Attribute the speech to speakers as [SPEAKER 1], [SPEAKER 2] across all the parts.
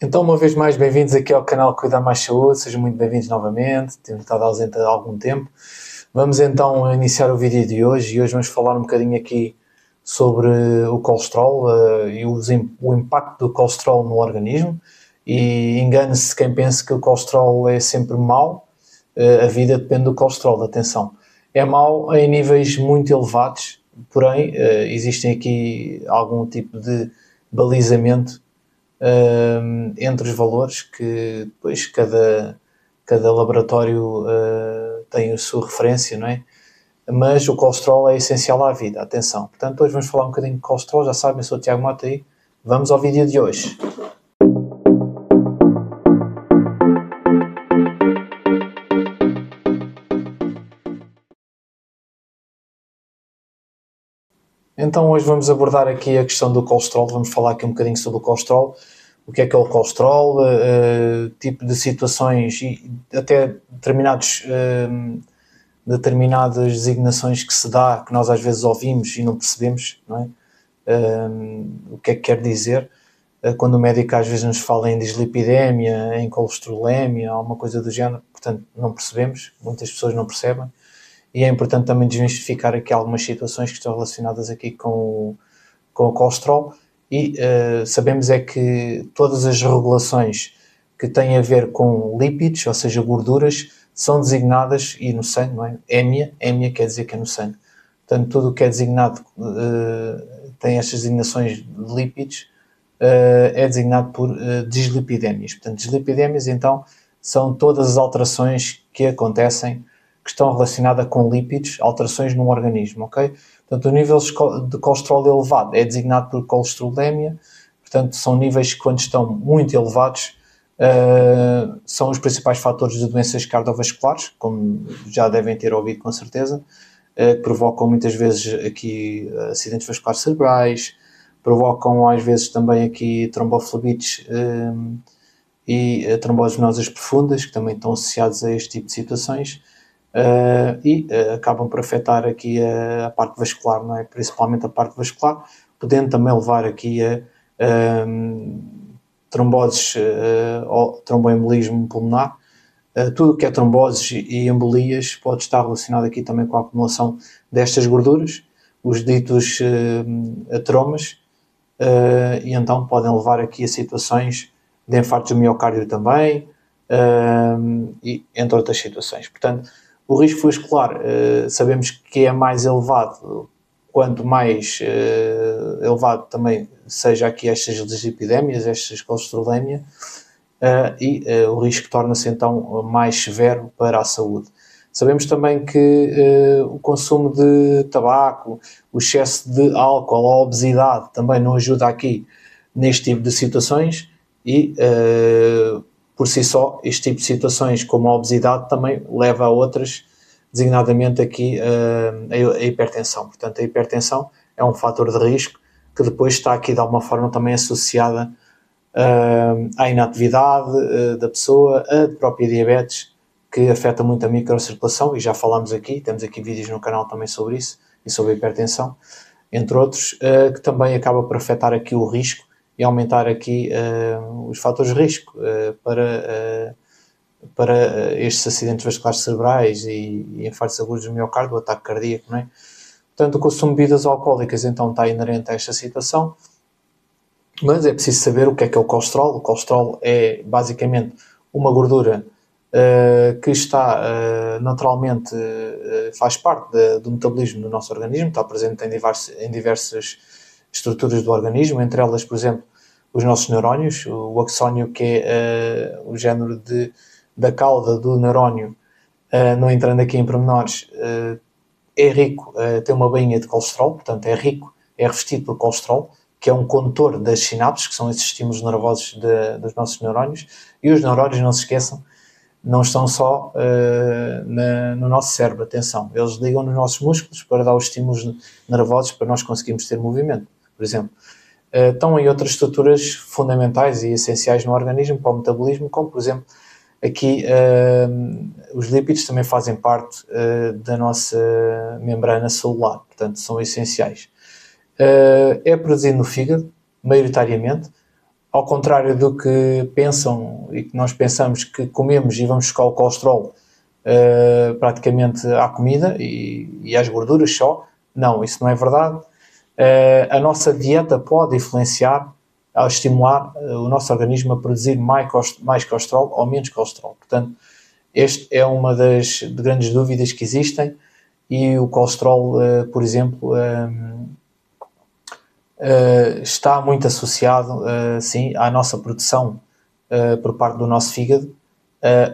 [SPEAKER 1] Então, uma vez mais, bem-vindos aqui ao canal Cuidar Mais Saúde, sejam muito bem-vindos novamente, temos estado ausente há algum tempo. Vamos então iniciar o vídeo de hoje e hoje vamos falar um bocadinho aqui sobre o colesterol e o impacto do colesterol no organismo. E engane-se quem pensa que o colesterol é sempre mau, a vida depende do colesterol, atenção. É mau em níveis muito elevados, porém existem aqui algum tipo de balizamento entre os valores que depois cada laboratório tem a sua referência, não é? Mas o colesterol é essencial à vida, atenção. Portanto, hoje vamos falar um bocadinho de colesterol, já sabem, eu sou o Tiago Mota aí. Vamos ao vídeo de hoje. Então hoje vamos abordar aqui a questão do colesterol, vamos falar aqui um bocadinho sobre o colesterol, o que é o colesterol, tipo de situações e até determinadas designações que se dá, que nós às vezes ouvimos e não percebemos, não é? O que é que quer dizer, quando o médico às vezes nos fala em dislipidemia, em colesterolemia, alguma coisa do género, portanto não percebemos, muitas pessoas não percebem. E é importante também desmistificar aqui algumas situações que estão relacionadas aqui com o colesterol e sabemos é que todas as regulações que têm a ver com lípidos, ou seja, gorduras, são designadas, e no sangue, não é? Hémia quer dizer que é no sangue. Portanto, tudo o que é designado tem estas designações de lípidos, é designado por dislipidémias. Portanto, dislipidémias, então, são todas as alterações que acontecem que estão relacionadas com lípidos, alterações no organismo, ok? Portanto, o nível de colesterol elevado é designado por colesterolemia, portanto, são níveis que, quando estão muito elevados, são os principais fatores de doenças cardiovasculares, como já devem ter ouvido com certeza, que provocam muitas vezes aqui acidentes vasculares cerebrais, provocam às vezes também aqui tromboflebites e tromboses venosas profundas, que também estão associados a este tipo de situações. Acabam por afetar aqui a parte vascular, não é? Principalmente a parte vascular, podendo também levar aqui a tromboses ou tromboembolismo pulmonar. Tudo o que é tromboses e embolias pode estar relacionado aqui também com a acumulação destas gorduras, os ditos ateromas, e então podem levar aqui a situações de infartos do miocárdio também, e entre outras situações. Portanto, o risco vascular sabemos que é mais elevado, quanto mais elevado também seja aqui estas dislipidémias, estas colesterolemia, o risco torna-se então mais severo para a saúde. Sabemos também que o consumo de tabaco, o excesso de álcool, a obesidade também não ajuda aqui neste tipo de situações e por si só, este tipo de situações como a obesidade também leva a outras, designadamente aqui a hipertensão. Portanto, a hipertensão é um fator de risco que depois está aqui de alguma forma também associada à inatividade da pessoa, a própria diabetes, que afeta muito a microcirculação, e já falámos aqui, temos aqui vídeos no canal também sobre isso, e sobre a hipertensão, entre outros, que também acaba por afetar aqui o risco e aumentar aqui os fatores de risco para estes acidentes vasculares cerebrais e infartos agudos do miocárdio, o ataque cardíaco, não é? Portanto, o consumo de bebidas alcoólicas então está inerente a esta situação, mas é preciso saber o que é o colesterol. O colesterol é basicamente uma gordura que está naturalmente, faz parte do metabolismo do nosso organismo, está presente em diversas estruturas do organismo, entre elas, por exemplo, os nossos neurónios, o axónio, que é o género da cauda do neurónio, não entrando aqui em pormenores, é rico, tem uma bainha de colesterol, portanto é rico, é revestido por colesterol, que é um condutor das sinapses, que são esses estímulos nervosos dos nossos neurónios, e os neurónios, não se esqueçam, não estão só no nosso cérebro, atenção, eles ligam nos nossos músculos para dar os estímulos nervosos para nós conseguirmos ter movimento, por exemplo. Estão em outras estruturas fundamentais e essenciais no organismo para o metabolismo, como por exemplo aqui os lípidos também fazem parte da nossa membrana celular, portanto são essenciais. É produzido no fígado, maioritariamente, ao contrário do que pensam e que nós pensamos que comemos e vamos buscar o colesterol praticamente à comida e às gorduras só, não, isso não é verdade. A nossa dieta pode influenciar ao estimular o nosso organismo a produzir mais colesterol ou menos colesterol. Portanto, esta é uma das grandes dúvidas que existem e o colesterol, por exemplo, está muito associado, sim, à nossa produção por parte do nosso fígado,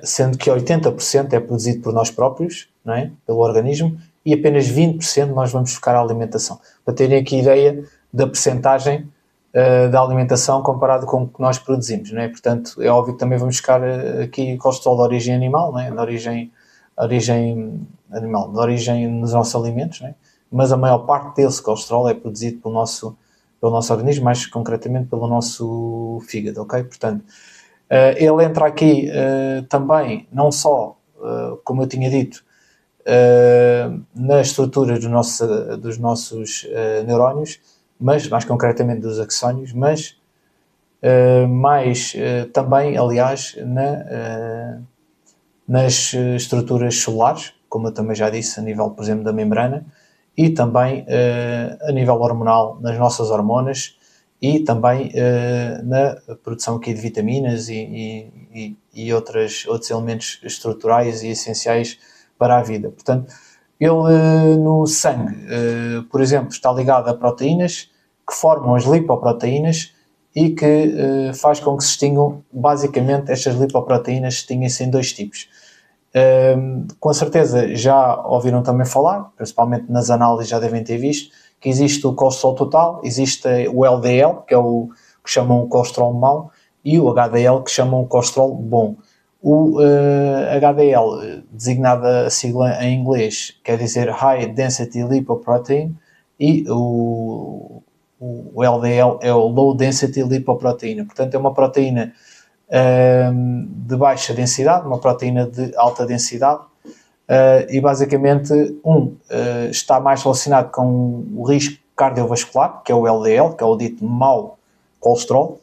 [SPEAKER 1] sendo que 80% é produzido por nós próprios, não é? Pelo organismo, e apenas 20% nós vamos buscar a alimentação. Para terem aqui ideia da percentagem da alimentação comparado com o que nós produzimos, não é? Portanto, é óbvio que também vamos buscar aqui colesterol de origem animal, não é? De origem animal, de origem nos nossos alimentos, não é? Mas a maior parte desse colesterol é produzido pelo nosso organismo, mais concretamente pelo nosso fígado, ok? Portanto, ele entra aqui também, não só, como eu tinha dito, na estrutura dos nossos neurónios, mas mais concretamente dos axónios, mas também, aliás, nas estruturas celulares, como eu também já disse, a nível, por exemplo, da membrana, e também a nível hormonal, nas nossas hormonas, e também na produção aqui de vitaminas e outros elementos estruturais e essenciais para a vida. Portanto, ele no sangue, por exemplo, está ligado a proteínas que formam as lipoproteínas e que faz com que se extingam, basicamente, estas lipoproteínas extinguem-se em dois tipos. Com certeza já ouviram também falar, principalmente nas análises já devem ter visto, que existe o colesterol total, existe o LDL, que é o que chamam o colesterol mau, e o HDL, que chamam o colesterol bom. O HDL, designada a sigla em inglês, quer dizer High Density Lipoprotein, e o LDL é o Low Density Lipoprotein. Portanto, é uma proteína de baixa densidade, uma proteína de alta densidade, e basicamente está mais relacionado com o risco cardiovascular, que é o LDL, que é o dito mau colesterol,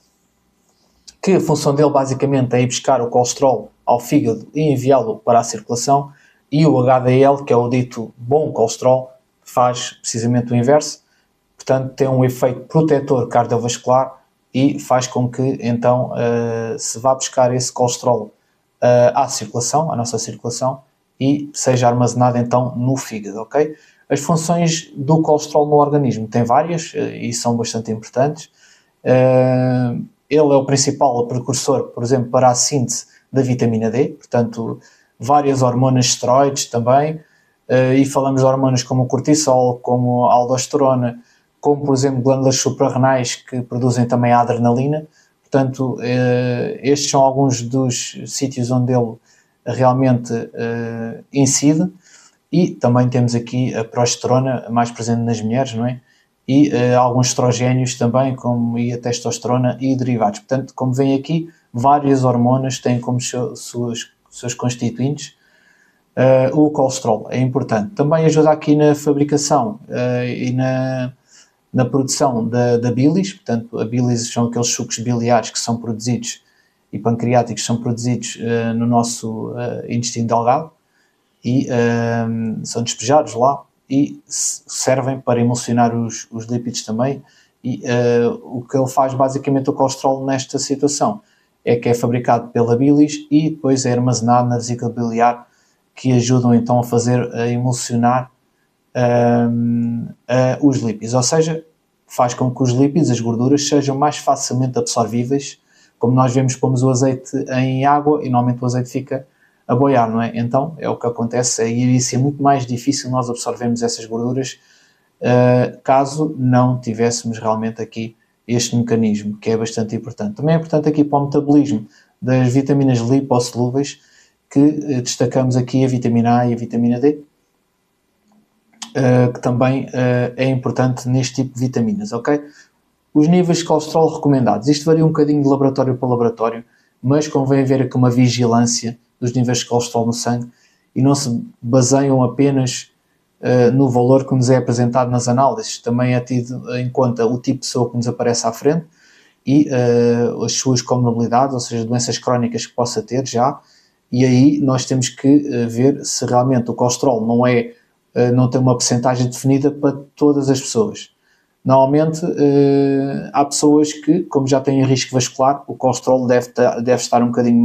[SPEAKER 1] que a função dele basicamente é ir buscar o colesterol ao fígado e enviá-lo para a circulação, e o HDL, que é o dito bom colesterol, faz precisamente o inverso, portanto tem um efeito protetor cardiovascular e faz com que então se vá buscar esse colesterol à circulação, à nossa circulação, e seja armazenado então no fígado, ok? As funções do colesterol no organismo têm várias e são bastante importantes. Ele é o principal precursor, por exemplo, para a síntese da vitamina D, portanto, várias hormonas esteroides também, e falamos de hormonas como o cortisol, como a aldosterona, como, por exemplo, glândulas suprarrenais que produzem também a adrenalina. Portanto, estes são alguns dos sítios onde ele realmente incide. E também temos aqui a progesterona mais presente nas mulheres, não é? E alguns estrogénios também, como a testosterona e derivados. Portanto, como vem aqui, várias hormonas têm como seus constituintes o colesterol. É importante. Também ajuda aqui na fabricação e na produção da bilis. Portanto, a bilis são aqueles sucos biliares que são produzidos e pancreáticos são produzidos no nosso intestino delgado e são despejados lá e servem para emulsionar os lípidos também. E o que ele faz basicamente o colesterol nesta situação é que é fabricado pela bilis e depois é armazenado na vesícula biliar, que ajudam então a emulsionar os lípidos, ou seja, faz com que os lípidos, as gorduras, sejam mais facilmente absorvíveis. Como nós vemos, pomos o azeite em água e normalmente o azeite fica a boiar, não é? Então é o que acontece, iria ser muito mais difícil nós absorvermos essas gorduras caso não tivéssemos realmente aqui este mecanismo, que é bastante importante. Também é importante aqui para o metabolismo das vitaminas lipossolúveis, que destacamos aqui a vitamina A e a vitamina D, que também é importante neste tipo de vitaminas, ok? Os níveis de colesterol recomendados. Isto varia um bocadinho de laboratório para laboratório, mas convém haver aqui uma vigilância dos níveis de colesterol no sangue e não se baseiam apenas no valor que nos é apresentado nas análises. Também é tido em conta o tipo de pessoa que nos aparece à frente e as suas comorbilidades, ou seja, doenças crónicas que possa ter já, e aí nós temos que ver se realmente o colesterol não tem uma percentagem definida para todas as pessoas. Normalmente há pessoas que, como já têm risco vascular, o colesterol deve estar um bocadinho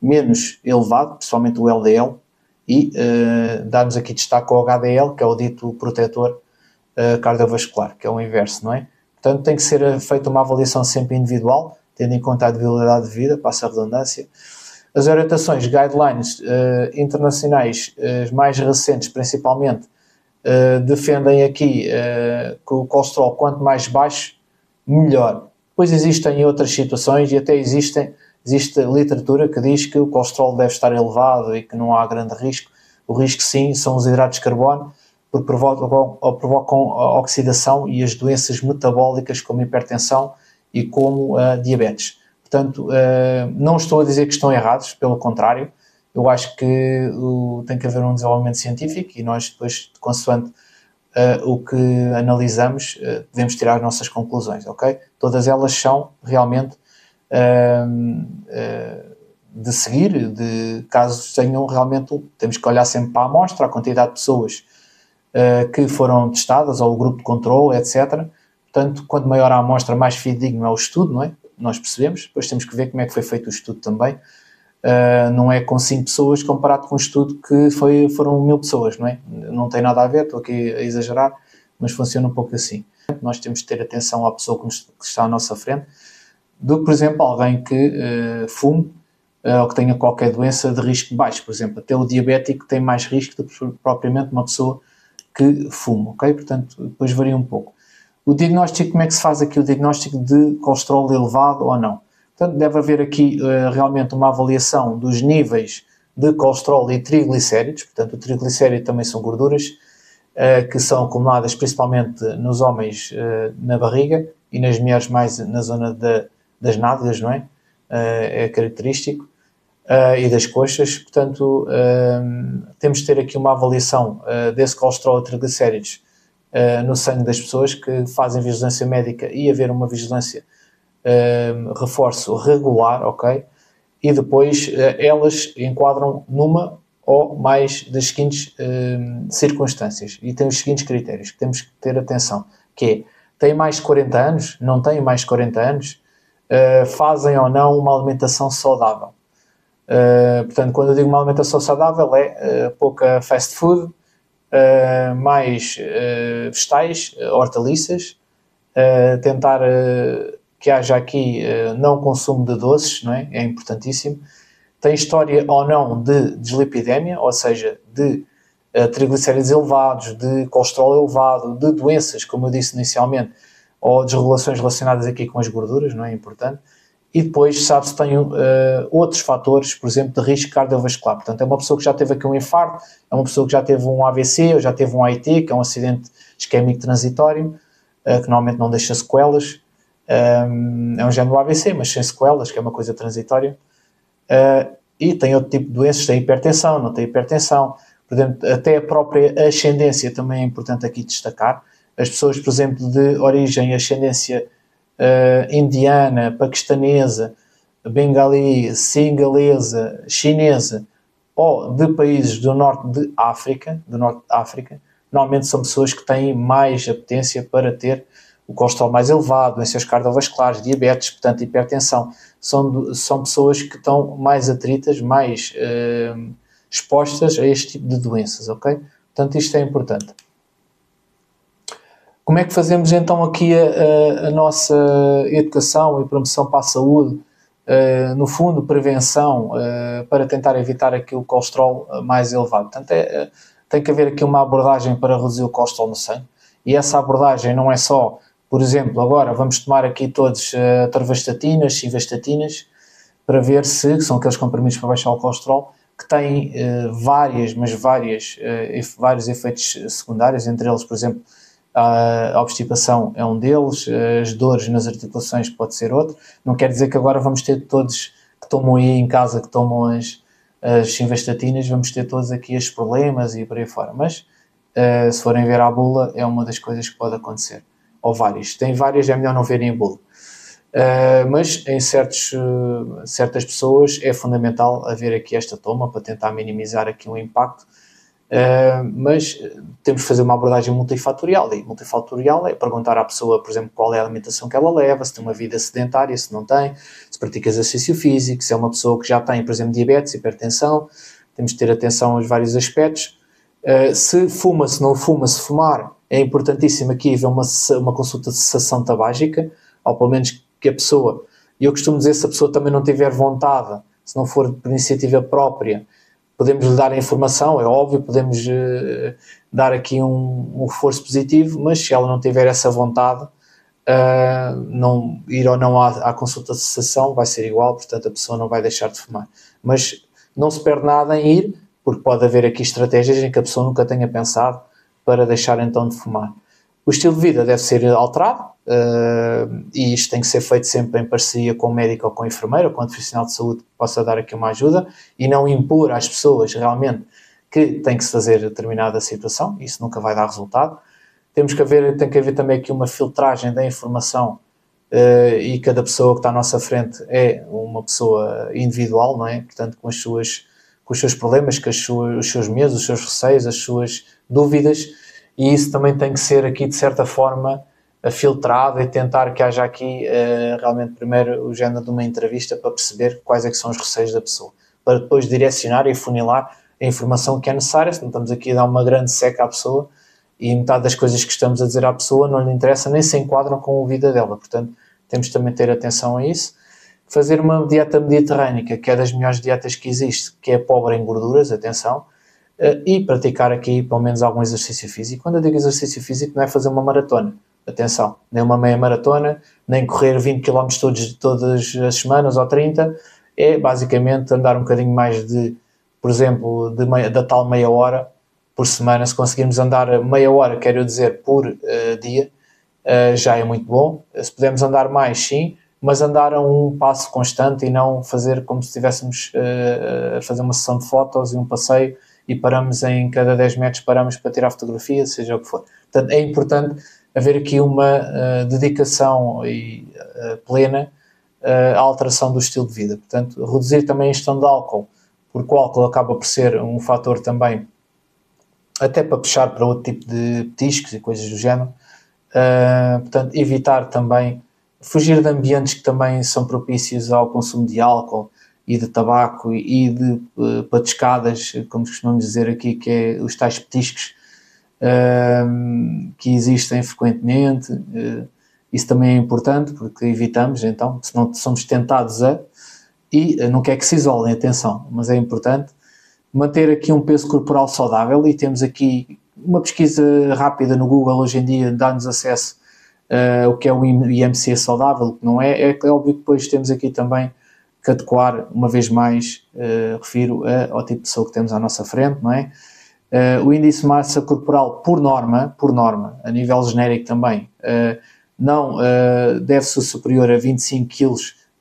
[SPEAKER 1] menos elevado, principalmente o LDL, e darmos aqui destaque ao HDL, que é o dito protetor cardiovascular, que é o inverso, não é? Portanto, tem que ser feita uma avaliação sempre individual, tendo em conta a individualidade de vida, passa a redundância. As orientações, guidelines internacionais, mais recentes principalmente, defendem aqui que o colesterol, quanto mais baixo, melhor. Depois existem outras situações e até existe literatura que diz que o colesterol deve estar elevado e que não há grande risco. O risco, sim, são os hidratos de carbono, porque provocam a oxidação e as doenças metabólicas como hipertensão e como diabetes. Portanto, não estou a dizer que estão errados, pelo contrário, eu acho que tem que haver um desenvolvimento científico e nós depois, consoante o que analisamos, devemos tirar as nossas conclusões, ok? Todas elas são realmente de seguir, de casos tenham realmente, temos que olhar sempre para a amostra, a quantidade de pessoas que foram testadas, ou o grupo de controle, etc. Portanto, quanto maior a amostra, mais fidedigno é o estudo, não é? Nós percebemos, depois temos que ver como é que foi feito o estudo também. Não é com 5 pessoas comparado com um estudo que foram 1000 pessoas, não é? Não tem nada a ver, estou aqui a exagerar, mas funciona um pouco assim. Nós temos de ter atenção à pessoa que está à nossa frente, do que, por exemplo, alguém que fume ou que tenha qualquer doença de risco baixo. Por exemplo, até o diabético tem mais risco do que propriamente uma pessoa que fuma, ok? Portanto, depois varia um pouco. O diagnóstico, como é que se faz aqui o diagnóstico de colesterol elevado ou não? Portanto, deve haver aqui realmente uma avaliação dos níveis de colesterol e triglicéridos. Portanto, o triglicérido também são gorduras que são acumuladas principalmente nos homens na barriga e nas mulheres mais na zona das nádegas, não é? É característico. E das coxas. Portanto, temos de ter aqui uma avaliação desse colesterol e triglicéridos no sangue das pessoas que fazem vigilância médica e haver uma vigilância reforço regular, ok? E depois elas enquadram numa ou mais das seguintes circunstâncias e tem os seguintes critérios que temos que ter atenção, que é, têm mais de 40 anos, não têm mais de 40 anos, fazem ou não uma alimentação saudável. Portanto, quando eu digo uma alimentação saudável é pouca fast food, mais vegetais, hortaliças, tentar que haja aqui não consumo de doces, não é? É importantíssimo. Tem história ou não de dislipidemia, ou seja, de triglicéridos elevados, de colesterol elevado, de doenças, como eu disse inicialmente, ou desregulações relacionadas aqui com as gorduras, não é importante. E depois sabe-se que tem outros fatores, por exemplo, de risco cardiovascular. Portanto, é uma pessoa que já teve aqui um infarto, é uma pessoa que já teve um AVC, ou já teve um AIT, que é um acidente isquémico transitório, que normalmente não deixa sequelas. É um género do AVC, mas sem sequelas, que é uma coisa transitória. E tem outro tipo de doenças, tem hipertensão, não tem hipertensão. Por exemplo, até a própria ascendência também é importante aqui destacar. As pessoas, por exemplo, de origem ascendência indiana, paquistanesa, bengali, singalesa, chinesa ou de países do norte de África, normalmente são pessoas que têm mais apetência para ter o colesterol mais elevado, doenças cardiovasculares, diabetes, portanto hipertensão. São pessoas que estão mais atritas, mais expostas a este tipo de doenças, ok? Portanto, isto é importante. Como é que fazemos então aqui a nossa educação e promoção para a saúde? No fundo, prevenção para tentar evitar aqui o colesterol mais elevado. Portanto, tem que haver aqui uma abordagem para reduzir o colesterol no sangue. E essa abordagem não é só, por exemplo, agora vamos tomar aqui todos atorvastatinas, simvastatinas, para ver se são aqueles comprimidos para baixar o colesterol, que têm vários efeitos secundários, entre eles, por exemplo, a obstipação é um deles, as dores nas articulações pode ser outro. Não quer dizer que agora vamos ter todos que tomam aí em casa, que tomam as simvastatinas, vamos ter todos aqui estes problemas e por aí fora. Mas se forem ver a bula, é uma das coisas que pode acontecer. Ou várias. Tem várias, é melhor não verem a bula. Mas em certas pessoas é fundamental haver aqui esta toma para tentar minimizar aqui um impacto. Mas temos que fazer uma abordagem multifatorial, e multifatorial é perguntar à pessoa, por exemplo, qual é a alimentação que ela leva, se tem uma vida sedentária, se não tem, se pratica exercício físico, se é uma pessoa que já tem, por exemplo, diabetes, hipertensão. Temos de ter atenção aos vários aspectos. Se fuma, se não fuma, se fumar, é importantíssimo aqui haver uma consulta de cessação tabágica, ou pelo menos que a pessoa, e eu costumo dizer, se a pessoa também não tiver vontade, se não for por iniciativa própria, podemos lhe dar a informação, é óbvio, podemos dar aqui um reforço positivo, mas se ela não tiver essa vontade, não, ir ou não à consulta de cessação vai ser igual, portanto a pessoa não vai deixar de fumar. Mas não se perde nada em ir, porque pode haver aqui estratégias em que a pessoa nunca tenha pensado para deixar então de fumar. O estilo de vida deve ser alterado, e isto tem que ser feito sempre em parceria com o médico ou com o enfermeiro ou com o profissional de saúde que possa dar aqui uma ajuda, e não impor às pessoas realmente que tem que se fazer determinada situação. Isso nunca vai dar resultado. Tem que haver também aqui uma filtragem da informação, e cada pessoa que está à nossa frente é uma pessoa individual, não é? Portanto, com os seus problemas, com os seus medos, os seus receios, as suas dúvidas, e isso também tem que ser aqui de certa forma filtrado, e tentar que haja aqui realmente primeiro o género de uma entrevista para perceber quais é que são os receios da pessoa, para depois direcionar e funilar a informação que é necessária. Se não estamos aqui a dar uma grande seca à pessoa e metade das coisas que estamos a dizer à pessoa não lhe interessa, nem se enquadram com a vida dela. Portanto, temos também de ter atenção a isso. Fazer uma dieta mediterrânica, que é das melhores dietas que existe, que é pobre em gorduras, atenção, e praticar aqui pelo menos algum exercício físico. Quando eu digo exercício físico, não é fazer uma maratona, atenção, nem uma meia maratona, nem correr 20 km todas as semanas ou 30, é basicamente andar um bocadinho mais por exemplo, da tal meia hora por semana. Se conseguirmos andar meia hora, quero dizer, por dia, já é muito bom. Se pudermos andar mais, sim, mas andar a um passo constante e não fazer como se estivéssemos a fazer uma sessão de fotos e um passeio e paramos em cada 10 metros, paramos para tirar fotografia, seja o que for. Portanto, é importante haver aqui uma dedicação plena à alteração do estilo de vida. Portanto, reduzir também a ingestão de álcool, porque o álcool acaba por ser um fator também, até para puxar para outro tipo de petiscos e coisas do género. Portanto, evitar também, fugir de ambientes que também são propícios ao consumo de álcool e de tabaco e de patiscadas, como costumamos dizer aqui, que é os tais petiscos que existem frequentemente. Isso também é importante, porque evitamos, então, se não somos tentados e não quer que se isolem, atenção, mas é importante manter aqui um peso corporal saudável, e temos aqui uma pesquisa rápida no Google hoje em dia, dá-nos acesso o que é o IMC saudável, que não é óbvio que depois temos aqui também que adequar, uma vez mais, refiro ao tipo de pessoa que temos à nossa frente, não é? O índice de massa corporal, por norma, a nível genérico também, não deve ser superior a 25 kg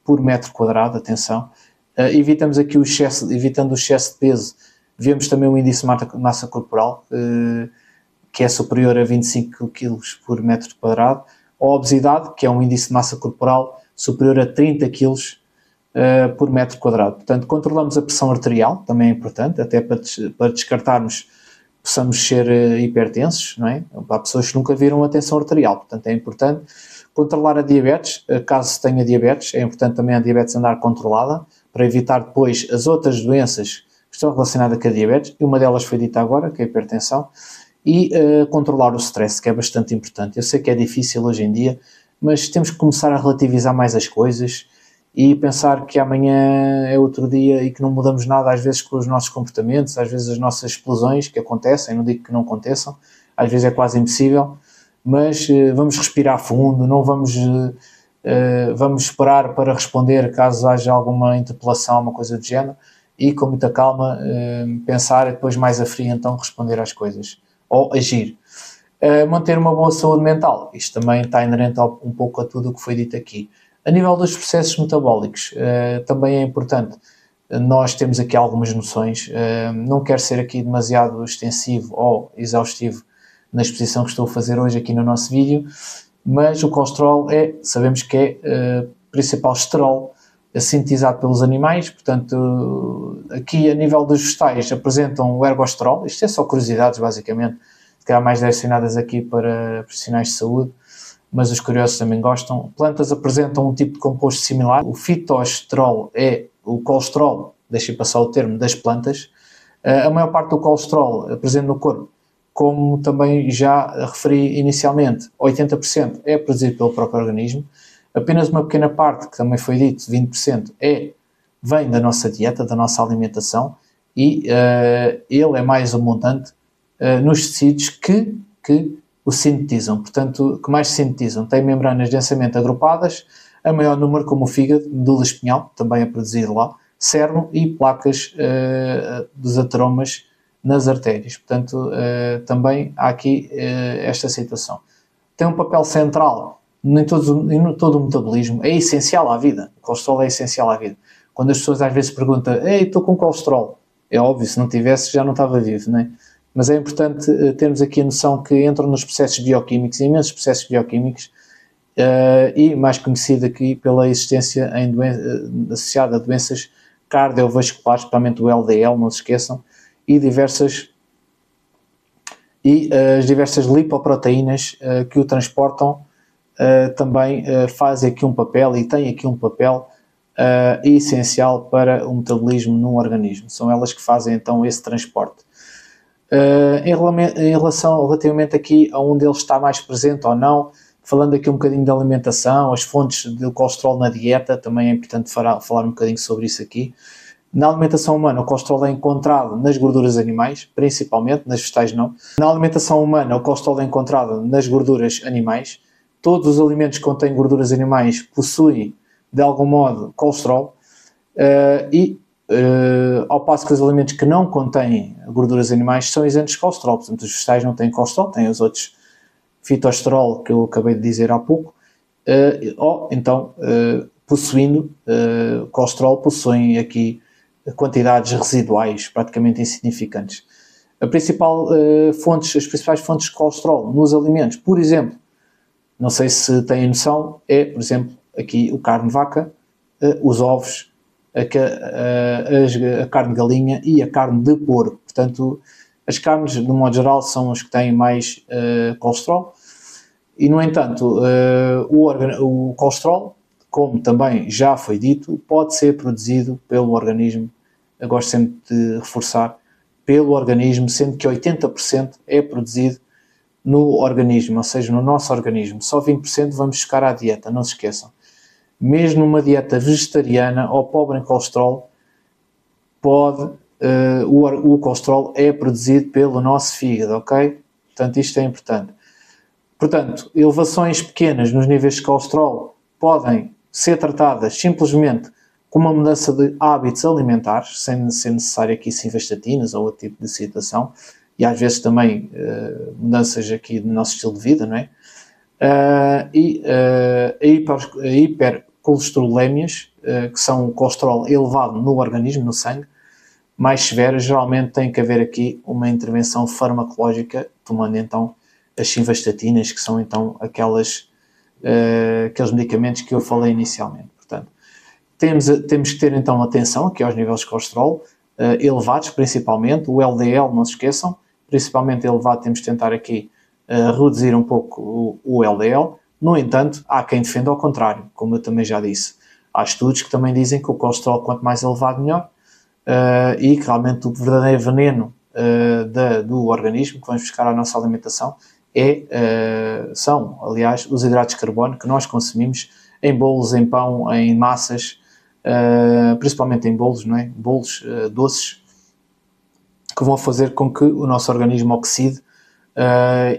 [SPEAKER 1] por metro quadrado, atenção. Evitamos aqui evitando o excesso de peso, vemos também um índice de massa corporal que é superior a 25 kg por metro quadrado, ou a obesidade, que é um índice de massa corporal superior a 30 kg por metro quadrado. Portanto, controlamos a pressão arterial, também é importante, até para descartarmos possamos ser hipertensos, não é? Há pessoas que nunca viram a tensão arterial, portanto é importante. Controlar a diabetes, caso se tenha diabetes, é importante também a diabetes andar controlada, para evitar depois as outras doenças que estão relacionadas com a diabetes, e uma delas foi dita agora, que é a hipertensão, e controlar o stress, que é bastante importante. Eu sei que é difícil hoje em dia, mas temos que começar a relativizar mais as coisas e pensar que amanhã é outro dia e que não mudamos nada às vezes com os nossos comportamentos, às vezes as nossas explosões que acontecem, não digo que não aconteçam, às vezes é quase impossível, mas vamos respirar fundo, não vamos esperar para responder caso haja alguma interpelação, uma coisa do género, e com muita calma pensar e depois mais a frio então responder às coisas, ou agir. Manter uma boa saúde mental, isto também está inerente um pouco a tudo o que foi dito aqui. A nível dos processos metabólicos, também é importante, nós temos aqui algumas noções, não quero ser aqui demasiado extensivo ou exaustivo na exposição que estou a fazer hoje aqui no nosso vídeo, mas o colesterol sabemos que é principal esterol sintetizado pelos animais. Portanto, aqui a nível dos vegetais apresentam o ergosterol. Isto é só curiosidades, basicamente, se calhar mais direcionadas aqui para profissionais de saúde, mas os curiosos também gostam. Plantas apresentam um tipo de composto similar. O fitoesterol é o colesterol, deixem passar o termo, das plantas. A maior parte do colesterol presente no corpo, como também já referi inicialmente, 80% é produzido pelo próprio organismo. Apenas uma pequena parte, que também foi dito, 20%, vem da nossa dieta, da nossa alimentação, e ele é mais abundante nos tecidos que o sintetizam. Portanto, que mais sintetizam? Tem membranas densamente agrupadas, a maior número, como o fígado, medula espinhal, também é produzido lá, cérvon e placas dos ateromas nas artérias. Portanto, também há aqui esta situação. Tem um papel central em todo o metabolismo, é essencial à vida. O colesterol é essencial à vida. Quando as pessoas às vezes perguntam, ei, estou com colesterol, é óbvio, se não tivesse já não estava vivo, não é? Mas é importante termos aqui a noção que entram nos processos bioquímicos, imensos processos bioquímicos, e mais conhecido aqui pela existência associada a doenças cardiovasculares, principalmente o LDL, não se esqueçam, e as diversas lipoproteínas que o transportam também fazem aqui um papel e têm aqui um papel essencial para o metabolismo num organismo. São elas que fazem então esse transporte. Em relação relativamente aqui a onde ele está mais presente ou não, falando aqui um bocadinho de alimentação, as fontes de colesterol na dieta, também é importante falar um bocadinho sobre isso aqui. Na alimentação humana, o colesterol é encontrado nas gorduras animais, principalmente, nas vegetais não. Na alimentação humana, o colesterol é encontrado nas gorduras animais. Todos os alimentos que contêm gorduras animais possuem, de algum modo, colesterol, ao passo que os alimentos que não contêm gorduras animais são isentos de colesterol. Portanto, os vegetais não têm colesterol, têm os outros fitoesterol que eu acabei de dizer há pouco, possuindo colesterol, possuem aqui quantidades residuais praticamente insignificantes. As principais fontes de colesterol nos alimentos, por exemplo, não sei se têm noção, por exemplo, aqui o carne de vaca, os ovos, a carne de galinha e a carne de porco. Portanto, as carnes, de modo geral, são as que têm mais colesterol. E, no entanto, o colesterol, como também já foi dito, pode ser produzido pelo organismo. Eu gosto sempre de reforçar, pelo organismo, sendo que 80% é produzido no organismo, ou seja, no nosso organismo. Só 20% vamos buscar à dieta, não se esqueçam. Mesmo numa dieta vegetariana ou pobre em colesterol, o colesterol é produzido pelo nosso fígado, ok? Portanto, isto é importante. Portanto, elevações pequenas nos níveis de colesterol podem ser tratadas simplesmente com uma mudança de hábitos alimentares, sem ser necessário aqui simvastatinas ou outro tipo de situação, e às vezes também mudanças aqui no nosso estilo de vida, não é? A hipercolesterolémias, que são o colesterol elevado no organismo, no sangue, mais severas, geralmente tem que haver aqui uma intervenção farmacológica, tomando então as simvastatinas, que são então aqueles medicamentos que eu falei inicialmente. Portanto, temos que ter então atenção aqui aos níveis de colesterol elevados, principalmente, o LDL, não se esqueçam, principalmente elevado, temos que tentar aqui reduzir um pouco o LDL. No entanto, há quem defenda ao contrário, como eu também já disse. Há estudos que também dizem que o colesterol, quanto mais elevado, melhor, e que realmente o verdadeiro veneno do organismo que vamos buscar à nossa alimentação são, aliás, os hidratos de carbono que nós consumimos em bolos, em pão, em massas, principalmente em bolos, não é? Bolos doces, que vão fazer com que o nosso organismo oxide,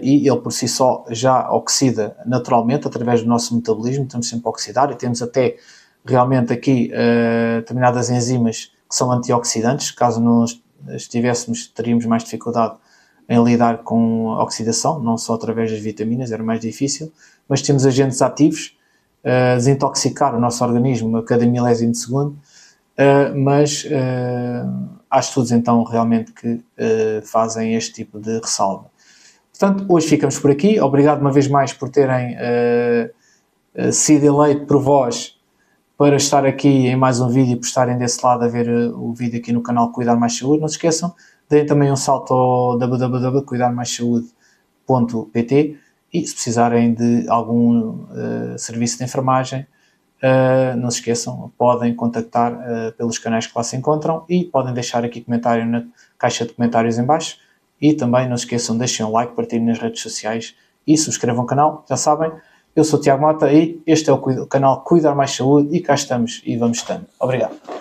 [SPEAKER 1] e ele por si só já oxida naturalmente através do nosso metabolismo, estamos sempre a oxidar, e temos até realmente aqui determinadas enzimas que são antioxidantes. Caso não estivéssemos, teríamos mais dificuldade em lidar com a oxidação, não só através das vitaminas, era mais difícil, mas temos agentes ativos a desintoxicar o nosso organismo a cada milésimo de segundo, mas há estudos então realmente que fazem este tipo de ressalva. Portanto, hoje ficamos por aqui. Obrigado uma vez mais por terem sido eleito por vós para estar aqui em mais um vídeo e por estarem desse lado a ver o vídeo aqui no canal Cuidar Mais Saúde. Não se esqueçam, deem também um salto ao www.cuidarmaissaude.pt e se precisarem de algum serviço de enfermagem, não se esqueçam, podem contactar pelos canais que lá se encontram e podem deixar aqui comentário na caixa de comentários em baixo e também não se esqueçam, deixem um like, partilhem nas redes sociais e subscrevam o canal, já sabem. Eu sou o Tiago Mota e este é o canal Cuidar Mais Saúde e cá estamos e vamos estando. Obrigado.